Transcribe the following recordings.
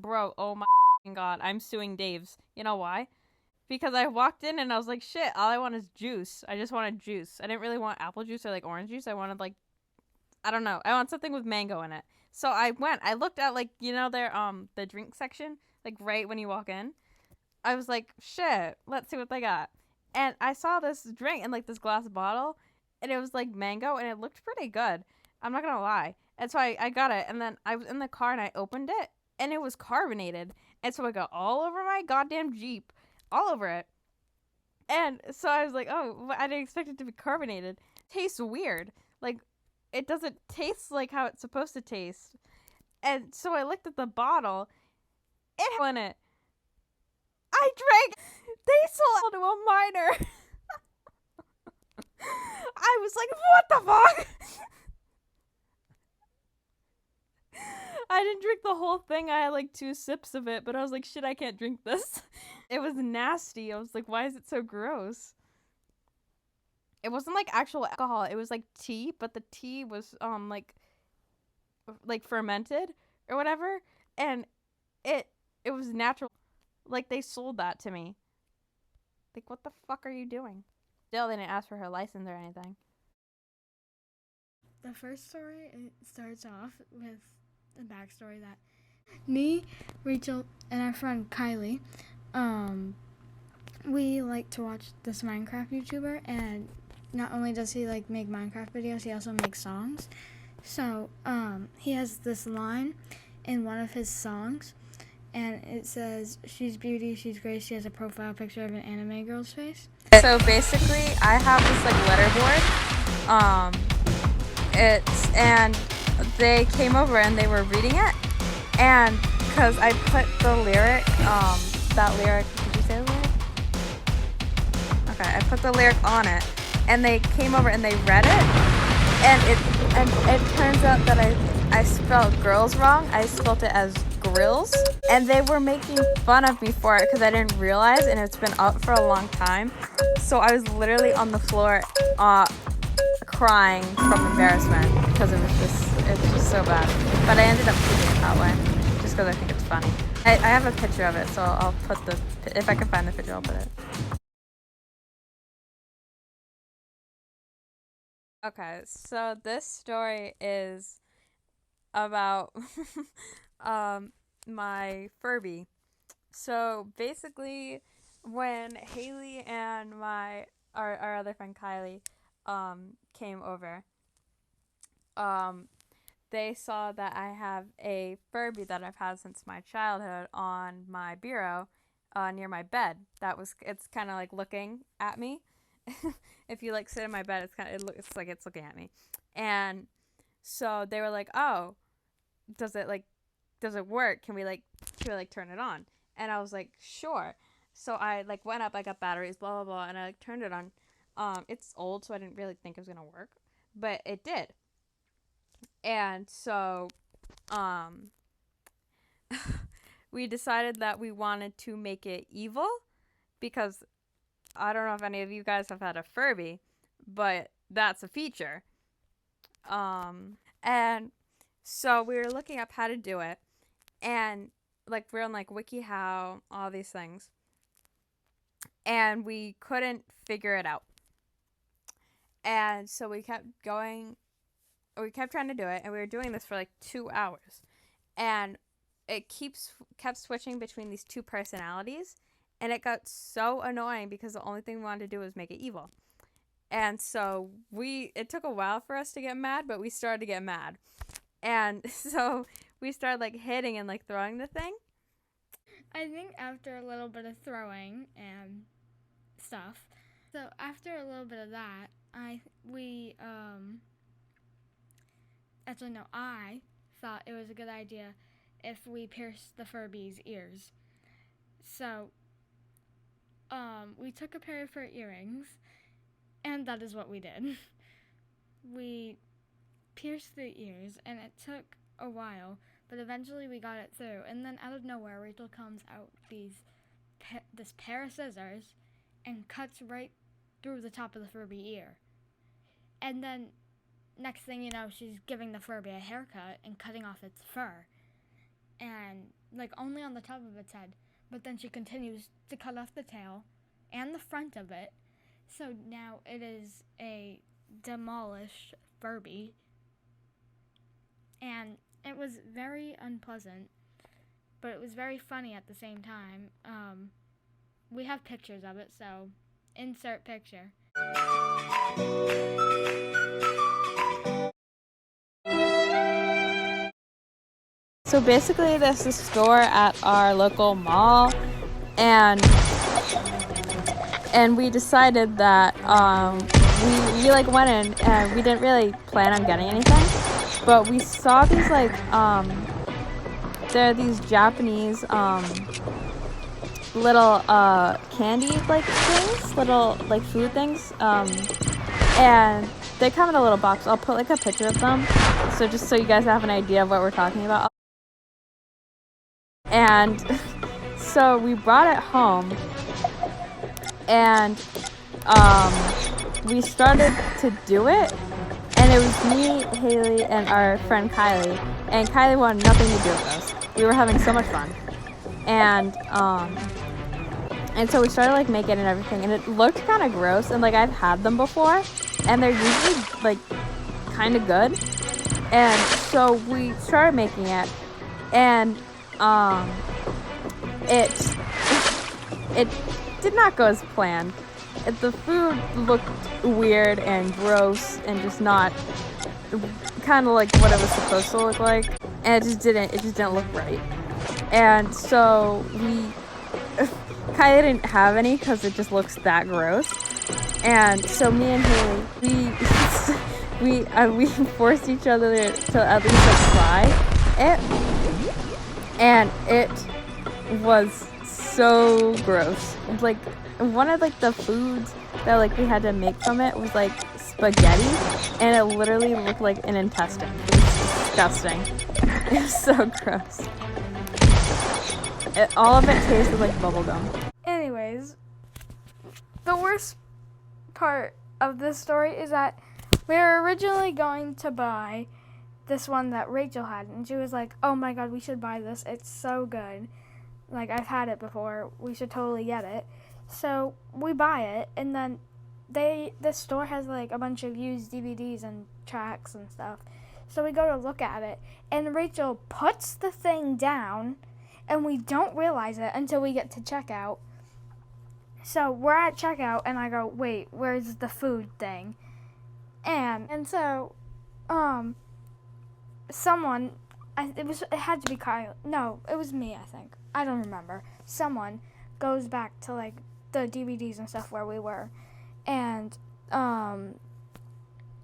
bro, oh my god, I'm suing Dave's. You know why? Because I walked in and I was like, shit, all I want is juice. I just wanted juice. I didn't really want apple juice or like orange juice. I wanted like, I don't know. I want something with mango in it. So I went. I looked at like, their the drink section, like right when you walk in. I was like, shit, let's see what they got. And I saw this drink in like this glass bottle, and it was like mango, and it looked pretty good. I'm not gonna lie. And so I got it, and then I was in the car and I opened it, and it was carbonated. And so I got all over my goddamn Jeep, all over it. And so I was like, oh, I didn't expect it to be carbonated. It tastes weird. Like, it doesn't taste like how it's supposed to taste. And so I looked at the bottle. It had in it. I drank. They sold to a minor. I was like, what the fuck? I didn't drink the whole thing. I had like 2 sips of it, but I was like, shit, I can't drink this. It was nasty. I was like, why is it so gross? It wasn't like actual alcohol. It was like tea, but the tea was like fermented or whatever, and it was natural. Like they sold that to me. Like, what the fuck are you doing? Still, they didn't ask for her license or anything. The first story, it starts off with a backstory that me, Rachel, and our friend Kylie, we like to watch this Minecraft YouTuber, and not only does he like make Minecraft videos, he also makes songs. So he has this line in one of his songs, and it says, "She's beauty, she's great." She has a profile picture of an anime girl's face. So basically, I have this like letterboard. And they came over and they were reading it, and because I put the lyric, that lyric. Did you say the lyric? Okay, I put the lyric on it, and they came over and they read it, and it turns out that I spelled girls wrong. I spelled it as grills, and they were making fun of me for it because I didn't realize, and it's been up for a long time. So I was literally on the floor, crying from embarrassment because it's just so bad. But I ended up keeping it that way just because I think it's funny. I have a picture of it, so I'll put if I can find the picture, I'll put it. Okay, so this story is about my Furby. So basically, when Haley and our other friend Kylie came over, they saw that I have a Furby that I've had since my childhood on my bureau, near my bed. It's kind of like looking at me. If you like sit in my bed, it's like it's looking at me, and so they were like, "Oh, does it work? Can we turn it on?" And I was like, "Sure." So I like went up, I got batteries, blah blah blah, and I like turned it on. It's old, so I didn't really think it was gonna work, but it did. And so, we decided that we wanted to make it evil because I don't know if any of you guys have had a Furby, but that's a feature. And so we were looking up how to do it, and like we're on like WikiHow, all these things, and we couldn't figure it out. And so we kept going, we kept trying to do it, and we were doing this for like 2 hours, and it kept switching between these 2 personalities, and it got so annoying because the only thing we wanted to do was make it evil. And so it took a while for us to get mad, but we started to get mad. And so we started like hitting and like throwing the thing. I think after a little bit of throwing and stuff, so after a little bit of that, I thought it was a good idea if we pierced the Furby's ears. So we took a pair of her earrings, and that is what we did. We pierced the ears, and it took a while, but eventually we got it through. And then out of nowhere, Rachel comes out this pair of scissors and cuts right through the top of the Furby ear. And then next thing you know, she's giving the Furby a haircut and cutting off its fur. and like only on the top of its head. But then she continues to cut off the tail and the front of it. So now it is a demolished Furby. And it was very unpleasant, but it was very funny at the same time. We have pictures of it, so insert picture. So basically, there's a store at our local mall, and we decided that we like went in and we didn't really plan on getting anything, but we saw these like there are these Japanese little candy like things, little like food things, and they come in a little box. I'll put like a picture of them, so just so you guys have an idea of what we're talking about. And so we brought it home, and we started to do it, and it was me, Haley, and our friend Kylie, and Kylie wanted nothing to do with us. We were having so much fun, and so we started like making it and everything, and it looked kind of gross, and like I've had them before, and they're usually like kind of good, and so we started making it, and it did not go as planned. The food looked weird and gross and just not kind of like what it was supposed to look like, and it just didn't look right. And so Kylie didn't have any because it just looks that gross. And so me and Haley, we forced each other to at least like try it, and it was so gross. Like one of like the foods that like we had to make from it was like spaghetti, and it literally looked like an intestine. It was disgusting. It was so gross. All of it tasted like bubblegum. Anyways, the worst part of this story is that we were originally going to buy this one that Rachel had, and she was like, oh my god, we should buy this, it's so good, like I've had it before, we should totally get it. So we buy it, and then this store has like a bunch of used DVDs and tracks and stuff, so we go to look at it, and Rachel puts the thing down, and we don't realize it until we get to checkout. So we're at checkout, and I go, wait, where's the food thing? And so someone, it had to be Kyle. No, it was me, I think. I don't remember. Someone goes back to like the DVDs and stuff where we were, and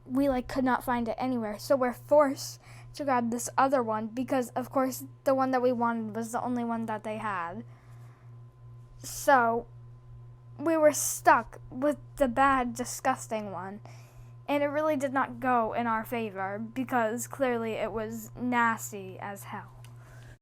we like could not find it anywhere. So we're forced to grab this other one because of course the one that we wanted was the only one that they had. So we were stuck with the bad, disgusting one. And it really did not go in our favor because clearly it was nasty as hell.